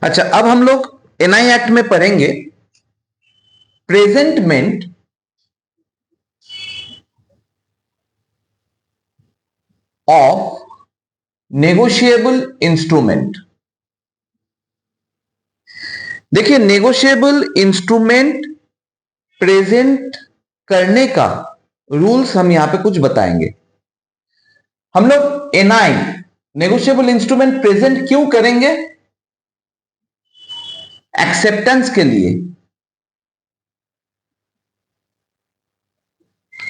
अच्छा, अब हम लोग एनआई एक्ट में पढ़ेंगे प्रेजेंटमेंट ऑफ नेगोशिएबल इंस्ट्रूमेंट। देखिए, नेगोशिएबल इंस्ट्रूमेंट प्रेजेंट करने का रूल्स हम यहां पे कुछ बताएंगे। हम लोग एनआई नेगोशिएबल इंस्ट्रूमेंट प्रेजेंट क्यों करेंगे? एक्सेप्टेंस के लिए।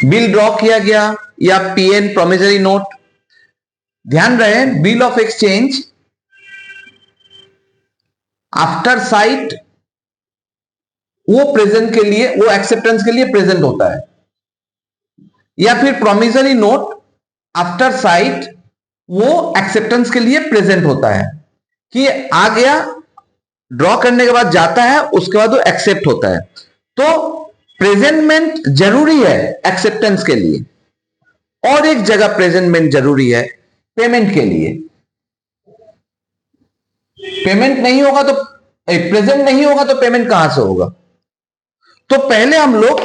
बिल ड्रॉ किया गया या पीएन प्रोमिसरी नोट, ध्यान रहे bill of exchange after site वो प्रेजेंट के लिए, वो एक्सेप्टेंस के लिए प्रेजेंट होता है, या फिर प्रोमिसरी नोट आफ्टर साइट वो एक्सेप्टेंस के लिए प्रेजेंट होता है कि आ गया, ड्रॉ करने के बाद जाता है, उसके बाद वो एक्सेप्ट होता है। तो प्रेजेंटमेंट जरूरी है एक्सेप्टेंस के लिए, और एक जगह प्रेजेंटमेंट जरूरी है पेमेंट के लिए। पेमेंट नहीं होगा तो प्रेजेंट नहीं होगा तो पेमेंट कहां से होगा? तो पहले हम लोग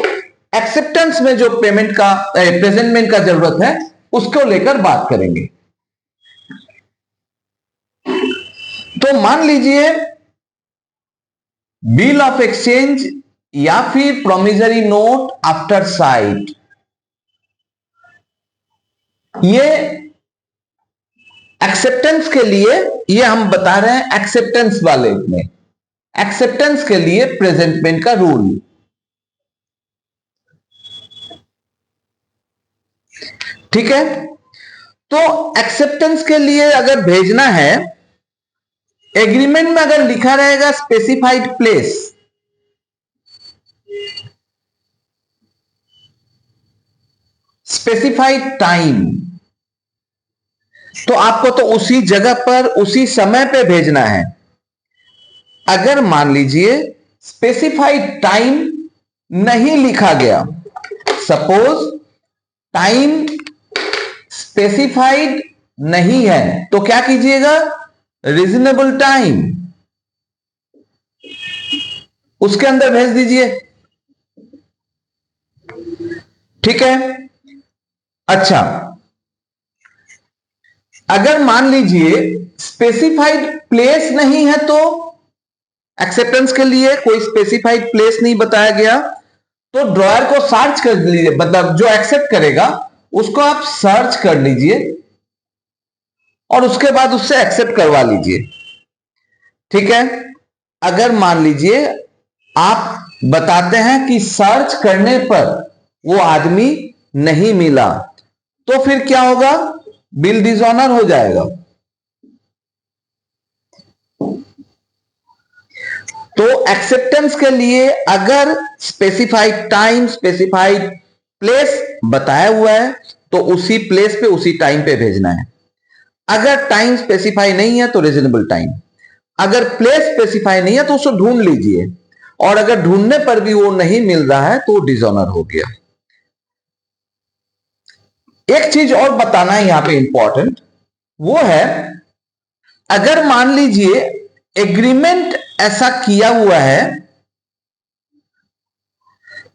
एक्सेप्टेंस में जो पेमेंट का प्रेजेंटमेंट का जरूरत है उसको लेकर बात करेंगे। तो मान लीजिए बिल ऑफ एक्सचेंज या फिर प्रोमिसरी नोट आफ्टर साइट, ये एक्सेप्टेंस के लिए, ये हम बता रहे हैं एक्सेप्टेंस वाले में, एक्सेप्टेंस के लिए प्रेजेंटमेंट का रूल। ठीक है, तो एक्सेप्टेंस के लिए अगर भेजना है, एग्रीमेंट में अगर लिखा रहेगा स्पेसिफाइड प्लेस, स्पेसिफाइड टाइम, तो आपको तो उसी जगह पर उसी समय पे भेजना है। अगर मान लीजिए स्पेसिफाइड टाइम नहीं लिखा गया, सपोज टाइम स्पेसिफाइड नहीं है, तो क्या कीजिएगा? रीजनेबल टाइम उसके अंदर भेज दीजिए। ठीक है, अच्छा, अगर मान लीजिए स्पेसिफाइड प्लेस नहीं है, तो एक्सेप्टेंस के लिए कोई स्पेसिफाइड प्लेस नहीं बताया गया, तो ड्रॉयर को सर्च कर लीजिए, मतलब जो एक्सेप्ट करेगा उसको आप सर्च कर लीजिए और उसके बाद उससे एक्सेप्ट करवा लीजिए। ठीक है, अगर मान लीजिए आप बताते हैं कि सर्च करने पर वो आदमी नहीं मिला, तो फिर क्या होगा? बिल डिसऑनर हो जाएगा। तो एक्सेप्टेंस के लिए अगर स्पेसिफाइड टाइम स्पेसिफाइड प्लेस बताया हुआ है तो उसी प्लेस पे उसी टाइम पे भेजना है। अगर टाइम स्पेसिफाई नहीं है तो रीजनेबल टाइम, अगर प्लेस स्पेसिफाई नहीं है तो उसको ढूंढ लीजिए, और अगर ढूंढने पर भी वो नहीं मिल रहा है तो डिसऑनर हो गया। एक चीज और बताना है यहां पे इंपॉर्टेंट, वो है अगर मान लीजिए एग्रीमेंट ऐसा किया हुआ है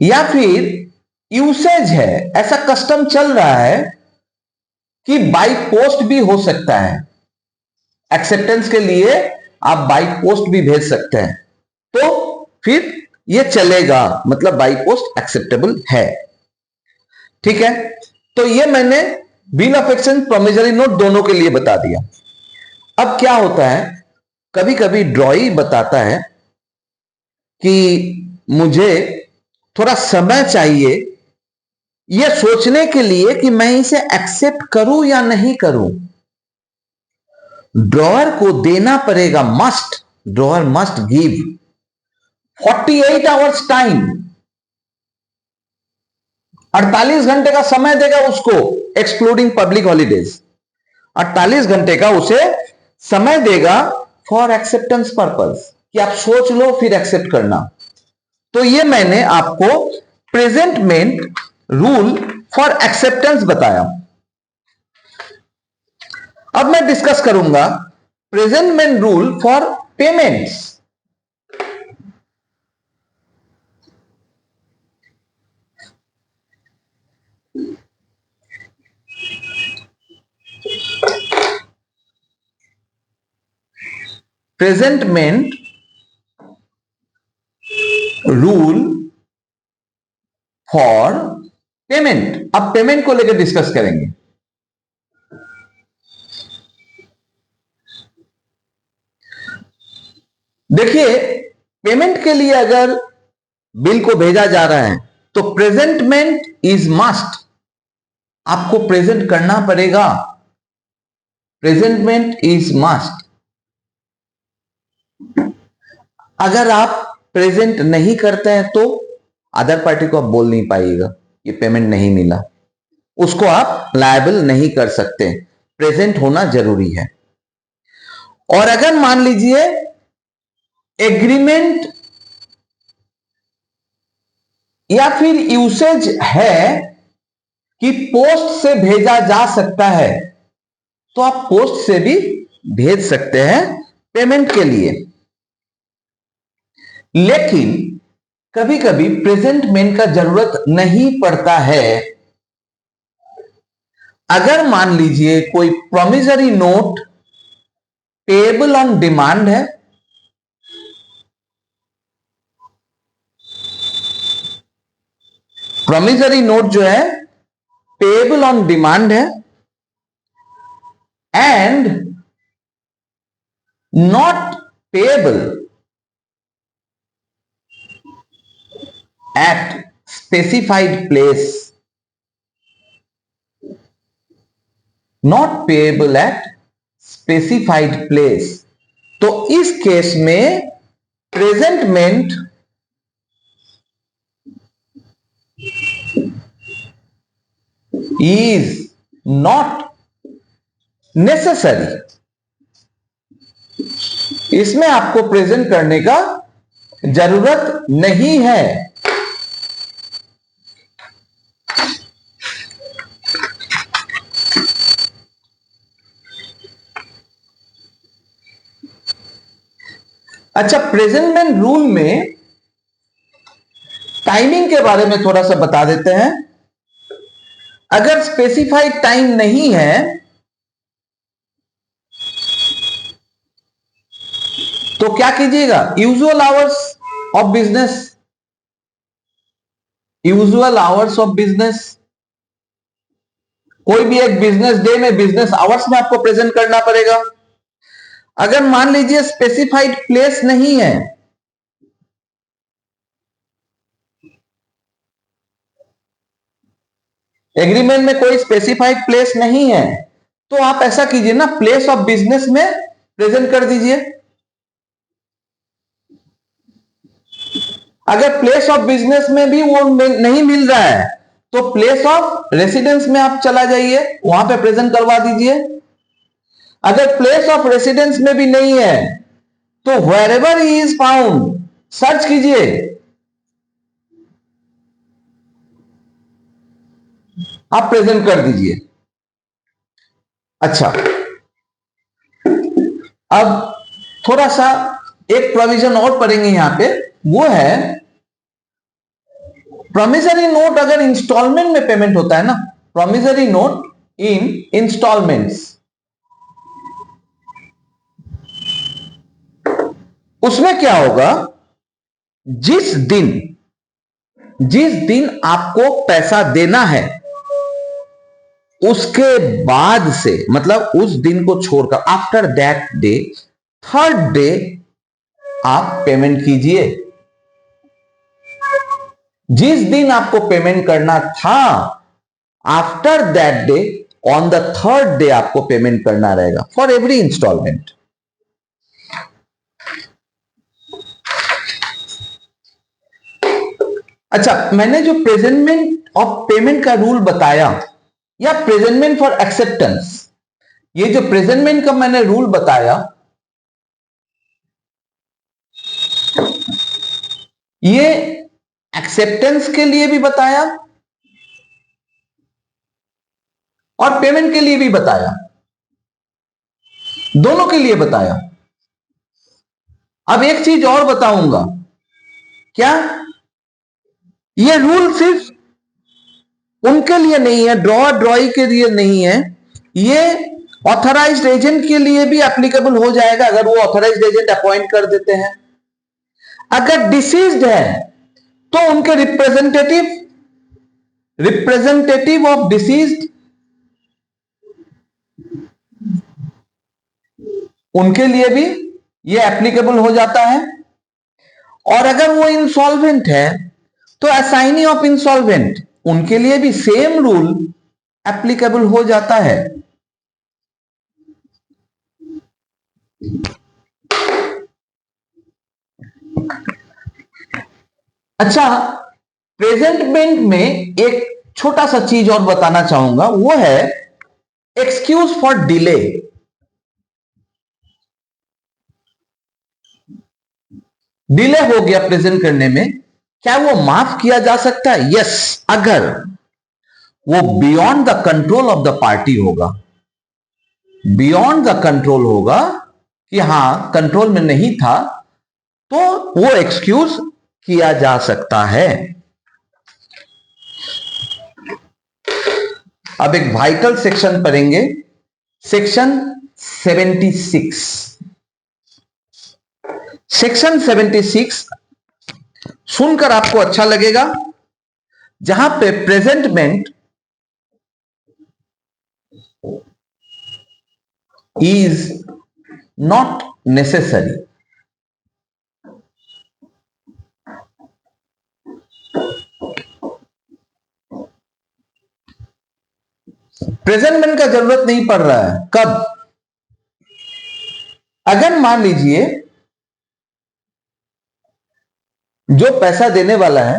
या फिर यूसेज है, ऐसा कस्टम चल रहा है कि बाई पोस्ट भी हो सकता है, एक्सेप्टेंस के लिए आप बाई पोस्ट भी भेज सकते हैं, तो फिर ये चलेगा, मतलब बाई पोस्ट एक्सेप्टेबल है। ठीक है, तो ये मैंने bill of exchange promissory note दोनों के लिए बता दिया। अब क्या होता है, कभी कभी ड्रॉई बताता है कि मुझे थोड़ा समय चाहिए यह सोचने के लिए कि मैं इसे एक्सेप्ट करूं या नहीं करूं। ड्रॉअर को देना पड़ेगा, must, drawer must give 48 hours time, 48 घंटे का समय देगा उसको, एक्सक्लूडिंग पब्लिक हॉलीडेज। 48 घंटे का उसे समय देगा फॉर एक्सेप्टेंस पर्पस, कि आप सोच लो फिर एक्सेप्ट करना। तो ये मैंने आपको प्रेजेंटमेंट रूल फॉर एक्सेप्टेंस बताया। अब मैं डिस्कस करूंगा presentment rule for payments. Presentment rule for payment. अब पेमेंट को लेकर डिस्कस करेंगे। देखिए, पेमेंट के लिए अगर बिल को भेजा जा रहा है तो प्रेजेंटमेंट इज मस्ट, आपको प्रेजेंट करना पड़ेगा। Presentment is must. अगर आप प्रेजेंट नहीं करते हैं तो अदर पार्टी को आप बोल नहीं पाइएगा ये पेमेंट नहीं मिला, उसको आप लायबल नहीं कर सकते। प्रेजेंट होना जरूरी है। और अगर मान लीजिए एग्रीमेंट या फिर यूसेज है कि पोस्ट से भेजा जा सकता है तो आप पोस्ट से भी भेज सकते हैं पेमेंट के लिए। लेकिन कभी कभी प्रेजेंटमेंट का जरूरत नहीं पड़ता है। अगर मान लीजिए कोई promissory note payable on demand है, प्रोमिसरी नोट जो है पेएबल ऑन डिमांड है and not payable eight specified place, not payable eight specified place, तो इस केस में प्रेजेंटमेंट इज नॉट नेसेसरी। इसमें आपको प्रेजेंट करने का जरूरत नहीं है। अच्छा, प्रेजेंटमेंट रूल में टाइमिंग के बारे में थोड़ा सा बता देते हैं। अगर स्पेसिफाइड टाइम नहीं है तो क्या कीजिएगा, usual hours of business, usual hours of business, कोई भी एक बिजनेस डे में बिजनेस आवर्स में आपको प्रेजेंट करना पड़ेगा। अगर मान लीजिए स्पेसिफाइड प्लेस नहीं है, एग्रीमेंट में कोई स्पेसिफाइड प्लेस नहीं है, तो आप ऐसा कीजिए ना, प्लेस ऑफ बिजनेस में प्रेजेंट कर दीजिए। अगर प्लेस ऑफ बिजनेस में भी वो नहीं मिल रहा है तो प्लेस ऑफ रेसिडेंस में आप चला जाइए, वहां पे प्रेजेंट करवा दीजिए। अगर प्लेस ऑफ रेसिडेंस में भी नहीं है तो wherever he is found search कीजिए, आप प्रेजेंट कर दीजिए। अच्छा, अब थोड़ा सा एक प्रोविजन और पढ़ेंगे यहां पे, वो है प्रोमिसरी नोट अगर इंस्टॉलमेंट में पेमेंट होता है ना, प्रोमिसरी नोट इन इंस्टॉलमेंट्स, उसमें क्या होगा, जिस दिन आपको पैसा देना है उसके बाद से, मतलब उस दिन को छोड़कर after that day, third day आप पेमेंट कीजिए। जिस दिन आपको पेमेंट करना था after that day, on the third day आपको पेमेंट करना रहेगा फॉर एवरी इंस्टॉलमेंट। अच्छा, मैंने जो प्रेजेंटमेंट ऑफ पेमेंट का रूल बताया या प्रेजेंटमेंट फॉर एक्सेप्टेंस, ये जो प्रेजेंटमेंट का मैंने रूल बताया, ये एक्सेप्टेंस के लिए भी बताया और पेमेंट के लिए भी बताया, दोनों के लिए बताया। अब एक चीज और बताऊंगा, क्या ये रूल सिर्फ उनके लिए नहीं है, ड्रॉअर ड्रॉई के लिए नहीं है, ये ऑथराइज्ड एजेंट के लिए भी एप्लीकेबल हो जाएगा अगर वो ऑथराइज्ड एजेंट अपॉइंट कर देते हैं। अगर डिसीज्ड है तो उनके रिप्रेजेंटेटिव ऑफ डिसीज्ड, उनके लिए भी ये एप्लीकेबल हो जाता है। और अगर वो इंसॉल्वेंट है तो असाइनी ऑफ इंसॉल्वेंट, उनके लिए भी सेम रूल एप्लीकेबल हो जाता है। अच्छा, प्रेजेंटमेंट में एक छोटा सा चीज और बताना चाहूंगा, वो है एक्सक्यूज फॉर डिले। डिले हो गया प्रेजेंट करने में, क्या वो माफ किया जा सकता है? यस, अगर वो beyond the control of the party होगा, बियॉन्ड द कंट्रोल होगा कि हां कंट्रोल में नहीं था, तो वो एक्सक्यूज किया जा सकता है। अब एक वाइटल सेक्शन पढ़ेंगे, सेक्शन 76। सेक्शन 76 सुनकर आपको अच्छा लगेगा, जहां पे presentment is not necessary. Presentment का जरूरत नहीं पड़ रहा है। कब? अगर मान लीजिए जो पैसा देने वाला है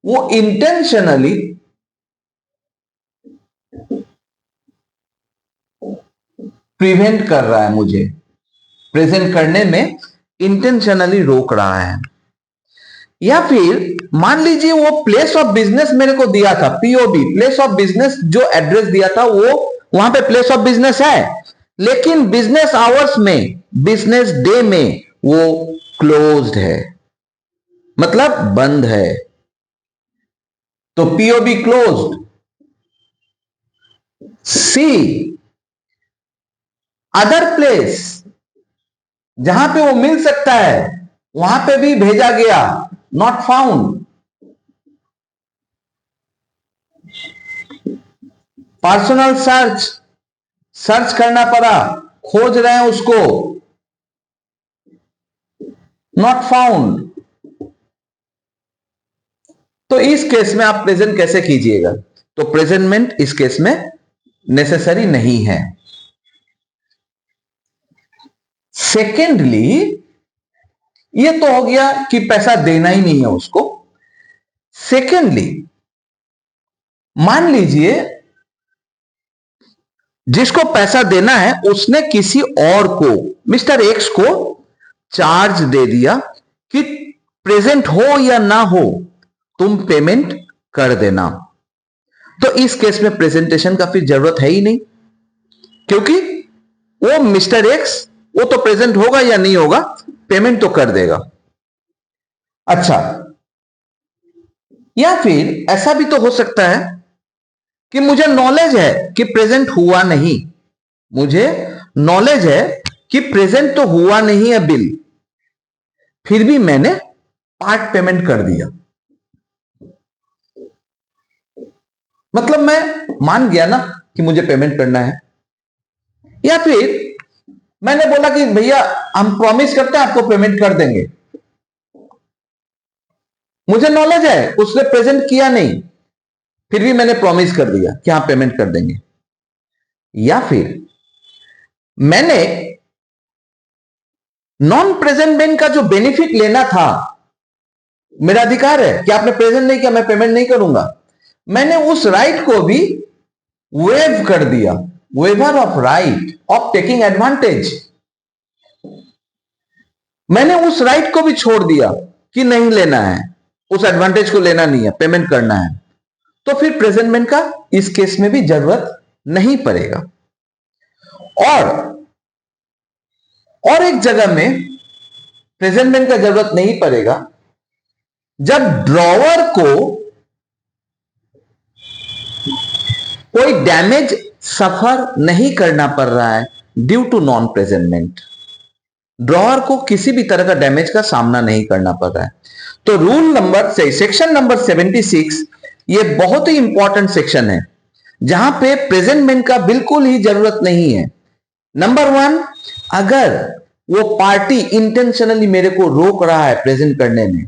वो इंटेंशनली प्रिवेंट कर रहा है, मुझे प्रेजेंट करने में इंटेंशनली रोक रहा है, या फिर मान लीजिए वो प्लेस ऑफ बिजनेस मेरे को दिया था, पीओबी प्लेस ऑफ बिजनेस, जो एड्रेस दिया था वो वहां पे प्लेस ऑफ बिजनेस है, लेकिन बिजनेस आवर्स में, बिजनेस डे में वो क्लोज्ड है, मतलब बंद है, तो पीओबी क्लोज्ड। सी, अदर प्लेस जहां पे वो मिल सकता है वहां पे भी भेजा गया, नॉट फाउंड। पर्सनल सर्च करना पड़ा, खोज रहे हैं उसको, नॉट फाउंड। तो इस केस में आप प्रेजेंट कैसे कीजिएगा? तो प्रेजेंटमेंट इस केस में नेसेसरी नहीं है। सेकेंडली, ये तो हो गया कि पैसा देना ही नहीं है उसको। सेकेंडली, मान लीजिए जिसको पैसा देना है उसने किसी और को, मिस्टर एक्स को चार्ज दे दिया कि प्रेजेंट हो या ना हो तुम पेमेंट कर देना, तो इस केस में प्रेजेंटेशन का फिर जरूरत है ही नहीं, क्योंकि वो मिस्टर एक्स वो तो प्रेजेंट होगा या नहीं होगा, पेमेंट तो कर देगा। अच्छा, या फिर ऐसा भी तो हो सकता है कि मुझे नॉलेज है कि प्रेजेंट हुआ नहीं, मुझे नॉलेज है कि प्रेजेंट तो हुआ नहीं है बिल, फिर भी मैंने पार्ट पेमेंट कर दिया, मतलब मैं मान गया ना कि मुझे पेमेंट करना है। या फिर मैंने बोला कि भैया हम प्रॉमिस करते हैं आपको पेमेंट कर देंगे, मुझे नॉलेज है उसने प्रेजेंट किया नहीं, फिर भी मैंने प्रॉमिस कर दिया कि हाँ पेमेंट कर देंगे। या फिर मैंने नॉन प्रेजेंट का जो बेनिफिट लेना था, मेरा अधिकार है कि आपने प्रेजेंट नहीं किया मैं पेमेंट नहीं करूंगा, मैंने उस राइट को भी वेव कर दिया, waiver of right of taking advantage, मैंने उस राइट को भी छोड़ दिया कि नहीं लेना है, उस एडवांटेज को लेना नहीं है, पेमेंट करना है, तो फिर प्रेजेंटमेंट का इस केस में भी जरूरत नहीं पड़ेगा। और एक जगह में प्रेजेंटमेंट का जरूरत नहीं पड़ेगा जब ड्रॉवर को कोई डैमेज सफर नहीं करना पड़ रहा है due to non presentment. Drawer को किसी भी तरह का डैमेज का सामना नहीं करना पड़ रहा है। तो रूल नंबर से सेक्शन नंबर 76 ये बहुत ही इंपॉर्टेंट सेक्शन है जहां पे प्रेजेंटमेंट का बिल्कुल ही जरूरत नहीं है। नंबर 1, अगर वो पार्टी इंटेंशनली मेरे को रोक रहा है प्रेजेंट करने में,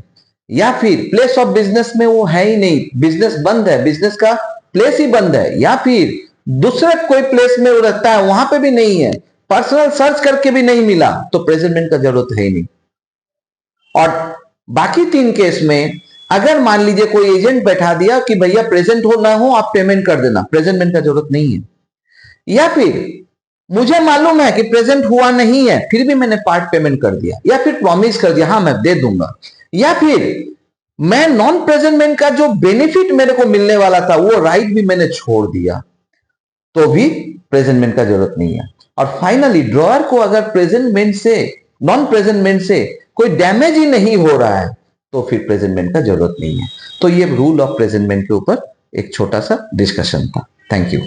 या फिर प्लेस ऑफ बिजनेस में वो है ही नहीं, बिजनेस बंद है, बिजनेस का प्लेस ही बंद है, या फिर दूसरे कोई प्लेस में वो रहता है वहां पे भी नहीं है, पर्सनल सर्च करके भी नहीं मिला, तो प्रेजेंटमेंट का जरूरत है ही नहीं। और बाकी 3 केस में अगर मान लीजिए कोई एजेंट बैठा दिया कि भैया प्रेजेंट हो ना हो आप पेमेंट कर देना, प्रेजेंटमेंट का जरूरत नहीं है। या फिर मुझे मालूम है कि प्रेजेंट हुआ नहीं है फिर भी मैंने पार्ट पेमेंट कर दिया, या फिर प्रॉमिस कर दिया हाँ मैं दे दूंगा, या फिर मैं नॉन प्रेजेंटमेंट का जो बेनिफिट मेरे को मिलने वाला था वो राइट भी मैंने छोड़ दिया, तो भी प्रेजेंटमेंट का जरूरत नहीं है। और फाइनली ड्रॉअर को अगर प्रेजेंटमेंट से नॉन प्रेजेंटमेंट से कोई डैमेज ही नहीं हो रहा है तो फिर प्रेजेंटमेंट का जरूरत नहीं है। तो ये रूल ऑफ प्रेजेंटमेंट के ऊपर एक छोटा सा डिस्कशन था। Thank you.